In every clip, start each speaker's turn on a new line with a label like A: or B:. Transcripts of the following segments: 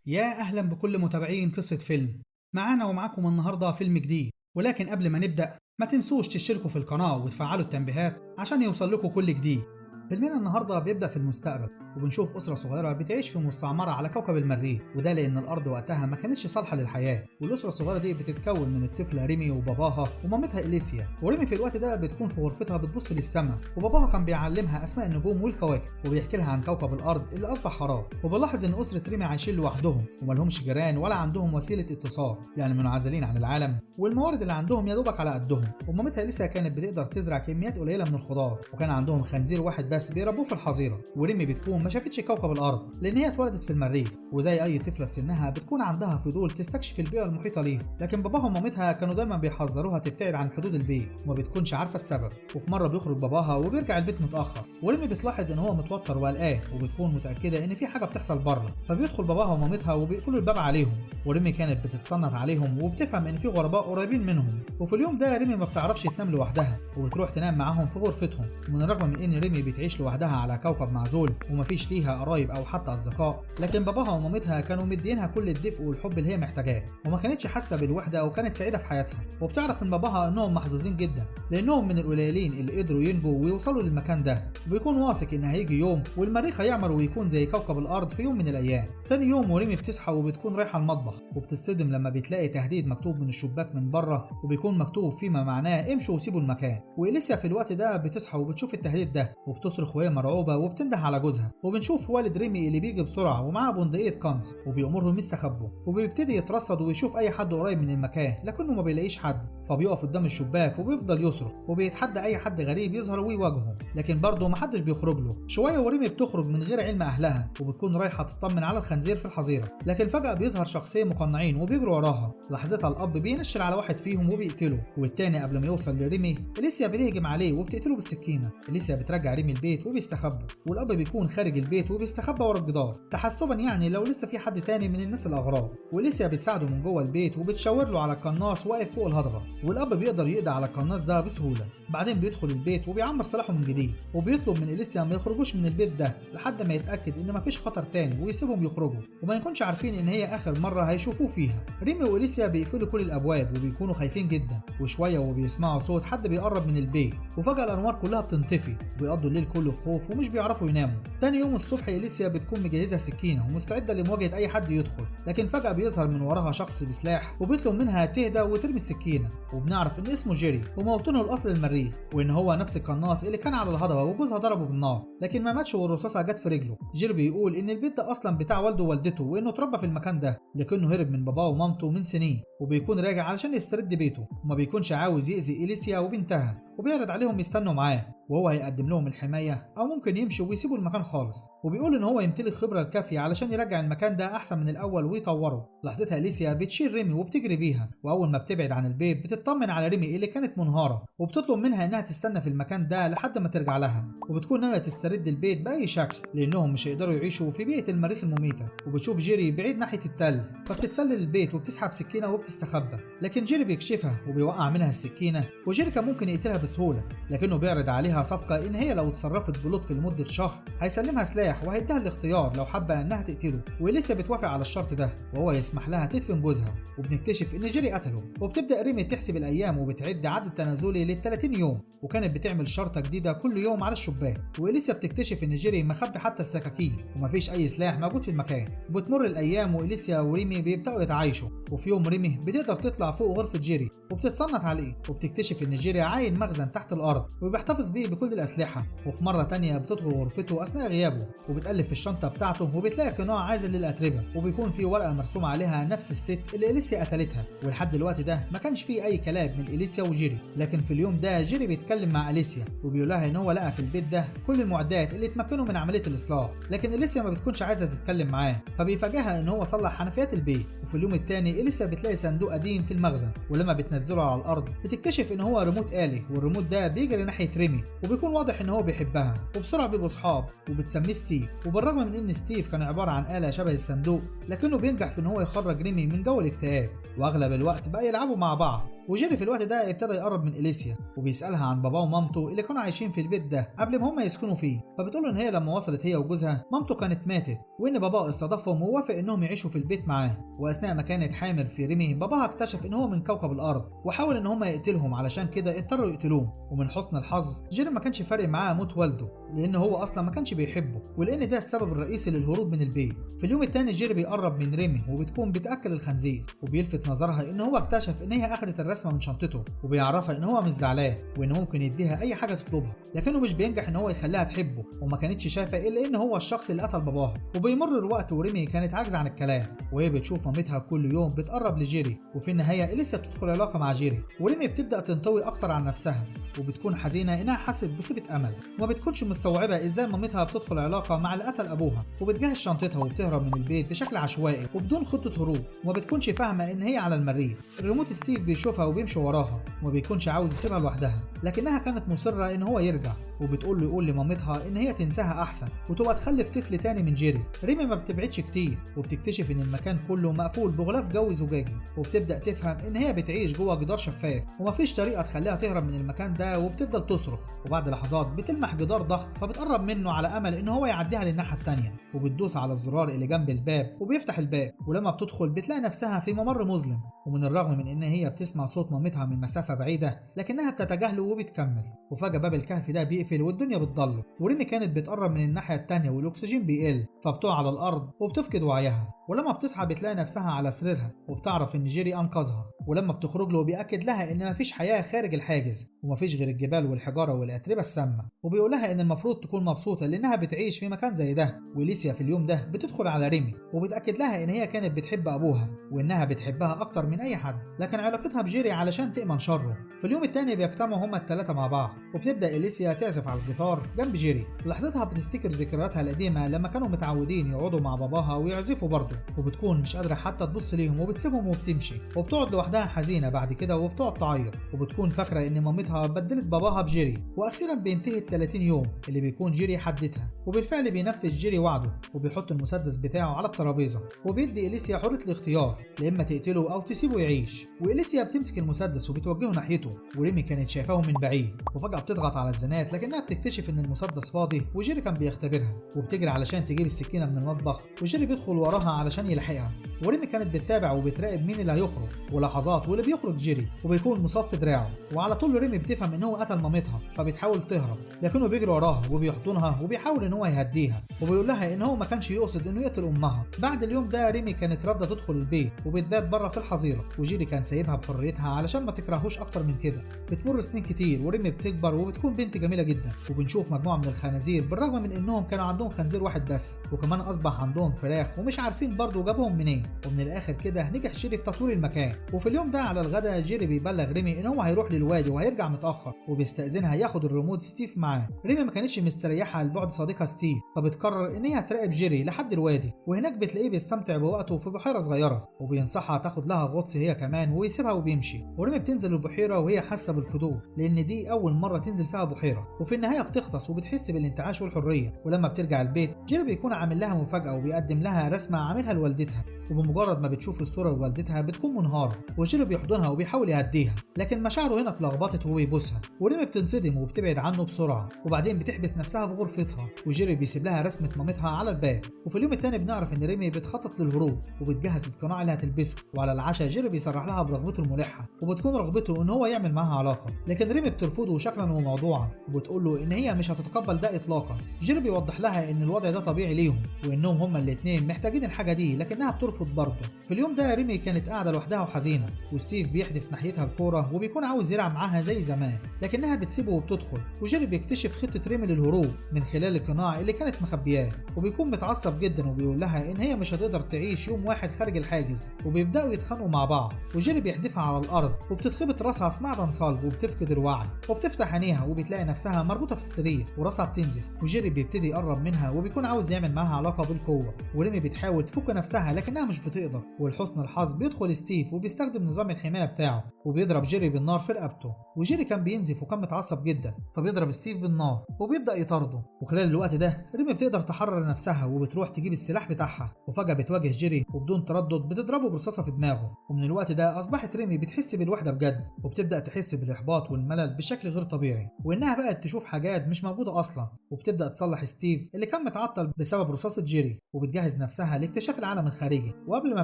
A: يا أهلا بكل متابعين قصة فيلم. معانا ومعاكم النهاردة فيلم جديد، ولكن قبل ما نبدأ ما تنسوش تشتركوا في القناة وتفعلوا التنبيهات عشان يوصل لكم كل جديد. فيلمنا النهاردة بيبدأ في المستقبل، وبنشوف أسرة صغيرة بتعيش في مستعمرة على كوكب المريخ، وده لأن الأرض وقتها ما كانتش صالحة للحياة. والأسرة الصغيرة دي بتتكون من الطفلة ريمي وباباها ومامتها إليسيا. وريمي في الوقت ده بتكون في غرفتها بتبص للسماء، وباباها كان بيعلمها أسماء النجوم والكواكب وبيحكي لها عن كوكب الأرض اللي أصبح خراب. وبنلاحظ إن أسرة ريمي عايشين لوحدهم وملهمش جيران ولا عندهم وسيلة اتصال، يعني منعزلين عن العالم، والموارد اللي عندهم يا دوبك على قدهم. ومامتها إليسيا كانت بتقدر تزرع كميات قليلة من الخضار، وكان عندهم خنزير واحد بس بيربوه في الحظيرة. وريمي بتكون ما شافتش كوكب الارض لان هي اتولدت في المريخ، وزي اي طفله في سنها بتكون عندها فضول تستكشف البيئه المحيطه ليها. لكن باباها ومامتها كانوا دايما بيحذروها تبتعد عن حدود البيت وما بتكونش عارفه السبب. وفي مره بيخرج باباها وبيرجع البيت متاخر، وريمي بتلاحظ ان هو متوتر وقلقان، وبتكون متاكده ان في حاجه بتحصل بره. فبيدخل باباها ومامتها وبيقفلوا الباب عليهم. وريمي كانت بتتصنت عليهم وبتفهم ان في غرباء قريبين منهم. وفي اليوم ده ريمي ما بتعرفش تنام لوحدها، وبتروح تنام معاهم في غرفتهم. ومن الرغم من ان ريمي بتعيش لوحدها على كوكب معزول ومفيش ليها قرايب او حتى اصدقاء، لكن باباها ومامتها كانوا مدينها كل الدفء والحب اللي هي محتاجاه، وما كانتش حاسه بالوحده وكانت سعيده في حياتها. وبتعرف من باباها انهم محظوظين جدا لانهم من القليلين اللي قدروا ينجوا ويوصلوا للمكان ده، وبيكون واثق ان هيجي يوم والمريخ هيعمر ويكون زي كوكب الارض في يوم من الايام. تاني يوم وريمي بتصحى وبتكون رايحه المطبخ، وبتصدم لما بتلاقي تهديد مكتوب من الشباك من بره، وبيكون مكتوب فيما معناه امشوا وسيبوا المكان. وإليسيا في الوقت ده بتصحى وبتشوف التهديد ده وبتصرخ وهي مرعوبه وبتنده على جوزها. وبنشوف والد ريمي اللي بيجي بسرعه ومعاه بندقيه قنص وبيأمرهم يستخبوا، وبيبتدي يترصد ويشوف اي حد قريب من المكان لكنه ما بيلاقيش حد. فبيقف قدام الشباك وبيفضل يصرخ وبيتحدى اي حد غريب يظهر ويواجهه، لكن برضه محدش بيخرج له. شويه وريمي بتخرج من غير علم اهلها وبتكون رايحه تطمن على الخنزير في الحظيره، لكن فجاه بيظهر شخصين مقنعين وبيجروا وراها. لحظتها الاب بينشل على واحد فيهم وبيقتله، والتاني قبل ما يوصل لريمي إليسيا بتهجم عليه وبتقتله بالسكينه. إليسيا بترجع ريمي البيت وبيستخبوا، والاب بيكون خارج البيت وبيستخبى ورا الجدار تحسبا يعني لو لسه في حد تاني من الناس الاغراب. وإليسيا بتساعده من جوه البيت وبتشاور له على القناص واقف فوق الهضبه، والاب بيقدر يقضي على القناص ده بسهوله. بعدين بيدخل البيت وبيعمر سلاحه من جديد، وبيطلب من إليسيا ما يخرجوش من البيت ده لحد ما يتاكد ان مفيش خطر تاني ويسيبهم يخرجوا وما يكونش عارفين ان هي اخر مره هيشوفوه فيها. ريمي وإليسيا بيقفلوا كل الابواب وبيكونوا خايفين جدا، وشويه وبيسمعوا صوت حد بيقرب من البيت، وفجاه الانوار كلها بتنطفي وبيقضوا الليل كله في خوف ومش بيعرفوا يناموا. تاني يوم الصبح إليسيا بتكون مجهزه سكينه ومستعده لمواجهه اي حد يدخل، لكن فجاه بيظهر من وراها شخص بسلاح وبيطلب منها تهدى وترمي السكينه. وبنعرف ان اسمه جيري وموطنه الاصل المريخ، وان هو نفس القناص اللي كان على الهضبه وجوزها ضربه بالنار لكن ما ماتش والرصاصه جت في رجله. جيري بيقول ان البيت ده اصلا بتاع والده ووالدته وانه اتربى في المكان ده، لكنه هرب من باباه ومامته من سنين وبيكون راجع علشان يسترد بيته، وما بيكونش عاوز يأذي إليسيا وبنتها، وبيعرض عليهم يستنوا معاه وهو هيقدم لهم الحمايه او ممكن يمشوا ويسيبوا المكان خالص. وبيقول ان هو يمتلك الخبره الكافيه علشان يرجع المكان ده احسن من الاول ويطوره. لحظتها إليسيا بتشيل ريمي وبتجري بيها، واول ما بتبعد عن البيت بتطمن على ريمي اللي كانت منهاره، وبتطلب منها انها تستنى في المكان ده لحد ما ترجع لها، وبتكون ناويه تسترد البيت باي شكل لانهم مش هيقدروا يعيشوا في بيئه المريخ المميته. وبتشوف جيري بعيد ناحيه التل، فبتتسلل البيت وبتسحب سكينه وبتستخبى، لكن جيري بيكشفها وبيوقع منها السكينه. وجيري كان ممكن يقتلها بسهوله، لكنه بيعرض عليها صفقه ان هي لو اتصرفت بلطف لمده شهر هيسلمها سلاح وهيديها الاختيار لو حابه انها تقتله. ولسه بتوافق على الشرط ده وهو يسمح لها تدفن جوزها. وبنكتشف ان جيري قتله، وبتبدا ريمي تحسب الايام وبتعد عدد تنازلي لل 30 يوم، وكانت بتعمل شرطه جديده كل يوم على الشباك. وإليسيا بتكتشف ان جيري مخبي حتى السكاكين ومفيش اي سلاح موجود في المكان. وبتمر الايام وإليسيا وريمي بيبداوا يتعايشوا. وفي يوم ريمي بتقدر تطلع فوق غرفه جيري وبتتصنت عليه، وبتكتشف ان جيري عاين مخزن تحت الارض وبيحتفظ بيه بكل الاسلحه. وفي مره تانية بتدخل غرفته اثناء غيابه وبتقلب في الشنطه بتاعته وبتلاقي قناع عازل للاتربه، وبيكون في ورقه مرسوم عليها نفس الست اللي إليسيا قتلتها. ولحد الوقت ده ما كانش فيه اي كلام من إليسيا وجيري، لكن في اليوم ده جيري بيتكلم مع إليسيا وبيقول لها ان هو لقى في البيت ده كل المعدات اللي تمكنه من عمليه الاصلاح، لكن إليسيا ما بتكونش عايزه تتكلم معاه، فبيفاجئها ان هو صلح حنفيات البيت. وفي اليوم الثاني إليسيا بتلاقي صندوق قديم في المخزن، ولما بتنزله على الارض بتكتشف ان هو ريموت آلي، والريموت ده بيجري ناحيه ريمي، وبيكون واضح ان هو بيحبها، وبسرعه بيبقوا اصحاب وبتسميه ستيف. وبالرغم من ان ستيف كان عباره عن آلة شبه الصندوق، لكنه بينجح في ان هو يخرج ريمي من جو الاكتئاب، واغلب الوقت بقى يلعبوا مع بعض. وجيري في الوقت ده ابتدى يقرب من إليسيا وبيسألها عن باباه ومامته اللي كانوا عايشين في البيت ده قبل ما هم يسكنوا فيه. فبتقول له ان هي لما وصلت هي وجوزها مامته كانت ماتت، وان باباه استضافهم ووافق انهم يعيشوا في البيت معاه. واثناء ما كانت حامل في ريمي باباها اكتشف ان هو من كوكب الارض وحاول ان هم يقتلهم، علشان كده اضطروا يقتلوه. ومن حسن الحظ جيري ما كانش فارق معاه موت والده، لان هو اصلا ما كانش بيحبه، ولان ده السبب الرئيسي للهروب من البيت. في اليوم الثاني جيري بيقرب من ريمي وبتكون بتاكل الخنزير، وبيلفت نظرها ان هو اكتشف ان هي اخذت الرسمه من شنطته، وبيعرفها ان هو مش زعلان وان ممكن يديها اي حاجه تطلبها، لكنه مش بينجح ان هو يخليها تحبه، وما كانتش شايفه الا ان هو الشخص اللي قتل باباها. وبيمر الوقت وريمي كانت عاجزه عن الكلام، وهي بتشوف مامتها كل يوم بتقرب لجيري. وفي النهايه إليسيا بتدخل علاقه مع جيري، وريمي بتبدا تنطوي اكتر عن نفسها، وبتكون حزينه انها حست بخيبه امل، وما بتكونش مستوعبه ازاي مامتها بتدخل علاقه مع اللي قتل ابوها. وبتجهز شنطتها وبتهرب من البيت بشكل عشوائي وبدون خطه هروب، وما بتكونش فاهمه ان هي على المريخ. الريموت ستيف بيشوفها وبيمشي وراها، وما بيكونش عاوز يسيبها لوحدها، لكنها كانت مصره ان هو يرجع، وبتقول له يقول لمامتها ان هي تنساها احسن وتبقى تخلف طفل تاني من جيري. ريمي ما بتبعدش كتير، وبتكتشف ان المكان كله مقفول بغلاف جوي زجاجي، وبتبدا تفهم ان هي بتعيش جوه جدار شفاف ومفيش طريقه تخليها تهرب من المكان ده، وبتفضل تصرخ. وبعد لحظات بتلمح جدار ضخم، فبتقرب منه على امل ان هو يعديها للناحيه التانيه، وبتدوس على الزرار اللي جنب الباب وبيفتح الباب. ولما بتدخل بتلاقي نفسها في ممر مظلم، ومن الرغم من ان هي بتسمع صوت مامتها من مسافه بعيده لكنها بتتجاهله وبتكمل. وفجاه باب الكهف ده بيقفل والدنيا بتضلم، وريمي كانت بتقرب من الناحيه التانيه والاكسجين بيقل، فبتقع على الارض وبتفقد وعيها. ولما بتصحى بتلاقي نفسها على سريرها، وبتعرف ان جيري انقذها. ولما بتخرج له بيأكد لها ان مفيش حياه خارج الحاجز، ومفيش غير الجبال والحجاره والاتربه السامه، وبيقول لها ان المفروض تكون مبسوطه لانها بتعيش في مكان زي ده. وإليسيا في اليوم ده بتدخل على ريمي وبتأكد لها ان هي كانت بتحب ابوها، وانها بتحبها اكتر من اي حد، لكن علاقتها بجيري علشان تأمن شره. في اليوم الثاني بيجتمعوا هما الثلاثه مع بعض، وبتبدا إليسيا تعزف على الجيتار جنب جيري. لحظتها بتفتكر ذكرياتها القديمه لما كانوا متعودين يقعدوا مع باباها ويعزفوا برضه، وبتكون مش قادره حتى تبص ليهم وبتسيبهم وبتمشي، وبتقعد لوحدها حزينه بعد كده وبتقعد تعيط، وبتكون فاكره ان مامتها بدلت باباها بجيري. واخيرا بينتهي ال 30 يوم اللي بيكون جيري حددها، وبالفعل بينفذ جيري وعده، وبيحط المسدس بتاعه على الترابيزه، وبيدي إليسيا حريه الاختيار لاما تقتله او تسيبه يعيش. وإليسيا بتمسك المسدس وبتوجهه ناحيته، وريمي كانت شايفاه من بعيد، وفجاه بتضغط على الزناد لكنها بتكتشف ان المسدس فاضي وجيري كان بيختبرها، وبتجري علشان تجيب السكينه من المطبخ، وجيري بيدخل وراها علشان يلحقها. وريمي كانت بتتابع وبتراقب مين اللي هيخرج، ولحظات واللي بيخرج جيري وبيكون مصف دراعه. وعلى طول ريمي بتفهم ان هو قتل مامتها، فبتحاول تهرب لكنه بيجري وراها وبيحضنها وبيحاول ان هو يهديها، وبيقول لها ان هو ما كانش يقصد انه يقتل امها. بعد اليوم ده ريمي كانت رافضه تدخل البيت وبتبات بره في الحظيره، وجيري كان سايبها بحريتها علشان ما تكرهوش اكتر من كده. بتمر سنين كتير وريمي بتكبر وبتكون بنت جميله جدا، وبنشوف مجموعه من الخنازير بالرغم من انهم كانوا عندهم خنزير واحد بس، وكمان اصبح عندهم فراخ ومش عارفين برضه جابهم منين. ومن الاخر كده نجح جيري في تطوير المكان. وفي اليوم ده على الغداء جيري بيبلغ ريمي ان هو هيروح للوادي وهيرجع متاخر، وبيستاذنها ياخد الريموت ستيف معاه. ريمي ما كانتش مستريحه لبعد صديقها ستيف، فبتقرر ان هي تراقب جيري لحد الوادي، وهناك بتلاقيه بيستمتع بوقته في بحيره صغيره، وبينصحها تاخد لها غطس هي كمان ويسيبها وبيمشي. وريمي بتنزل البحيره وهي حاسه بالفضول لان دي اول مره تنزل فيها بحيره، وفي النهايه بتغطس وبتحس بالانتعاش والحريه. ولما بترجع البيت جيري بيكون عامل لها مفاجاه وبيقدم لها رسمه عاملها لوالدتها، وبمجرد ما بتشوف الصوره لوالدتها بتكون منهاره، وجيري بيحضنها وبيحاول يهديها، لكن مشاعره هنا اتلخبطت وهو بيبوسها. وريمي بتنصدم وبتبعد عنه بسرعه، وبعدين بتحبس نفسها في غرفتها، وجيري بيسيب لها رسمه مامتها على الباب. وفي اليوم الثاني بنعرف ان ريمي بتخطط للهروب وبتجهز القناع اللي هتلبسه، وعلى العشاء جيري بيصرح لها برغبته الملحه، وبتكون رغبته ان هو يعمل معاها علاقه، لكن ريمي بترفضه شكلا وموضوعا، وبتقول له ان هي مش هتتقبل ده اطلاقا. جيري بيوضح لها ان الوضع ده طبيعي ليهم، وانهم هما الاثنين محتاجين الحاجه دي، لكنها بترفض برضه. في اليوم ده ريمي كانت قاعده لوحدها وحزينه، وستيف بيحدف ناحيتها الكوره وبيكون عاوز يلعب معاها زي زمان، لكنها بتسيبه وبتدخل. وجيري بيكتشف خطه ريمي للهروب من خلال القناع اللي كانت مخبياه، وبيكون متعصب جدا وبيقول لها ان هي مش هتقدر تعيش يوم واحد خارج الحاجز، وبيبداوا يتخانقوا مع بعض. وجيري بيحدفها على الارض وبتتخبط راسها في معدن صلب وبتفقد الوعي، وبتفتح عينيها وبتلاقي نفسها مربوطه في السرير وراسها بتنزف. وجيري بيبتدي يقرب منها وبيكون عاوز يعمل معاها علاقه بالقوه، وريمي بتحاول تفك نفسها لكنها مش مش بتقدر، ولحسن الحظ بيدخل ستيف وبيستخدم نظام الحماية بتاعه وبيضرب جيري بالنار في رقبته. وجيري كان بينزف وكان متعصب جدا، فبيضرب ستيف بالنار وبيبدأ يطارده. وخلال الوقت ده ريمي بتقدر تحرر نفسها وبتروح تجيب السلاح بتاعها، وفجأة بتواجه جيري وبدون تردد بتضربه برصاصة في دماغه. ومن الوقت ده أصبحت ريمي بتحس بالوحدة بجد، وبتبدأ تحس بالإحباط والملل بشكل غير طبيعي، وإنها بقت تشوف حاجات مش موجودة أصلا. وبتبدأ تصلح ستيف اللي كان متعطل بسبب رصاصة جيري، وبتجهز نفسها لاكتشاف العالم الخارجي. وقبل ما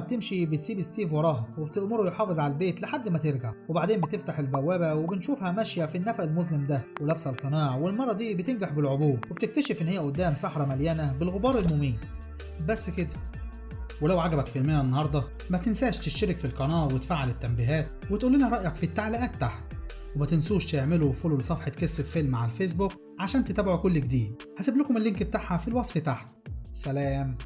A: بتمشي بتسيب ستيف وراها وبتأمره يحافظ على البيت لحد ما ترجع. وبعدين بتفتح البوابة وبنشوفها ماشية في النفق المظلم ده ولابسة القناع، والمرة دي بتنجح بالعبور، وبتكتشف إن هي قدام صحراء مليانة بالغبار المميت. بس كده. ولو عجبك فيلمنا النهارده ما تنساش تشترك في القناة وتفعل التنبيهات وتقول لنا رأيك في التعليقات تحت. وما تنسوش تعملوا فولو لصفحة قصة فيلم على الفيسبوك عشان تتابعوا كل جديد. هسيب لكم اللينك بتاعها في الوصف تحت. سلام.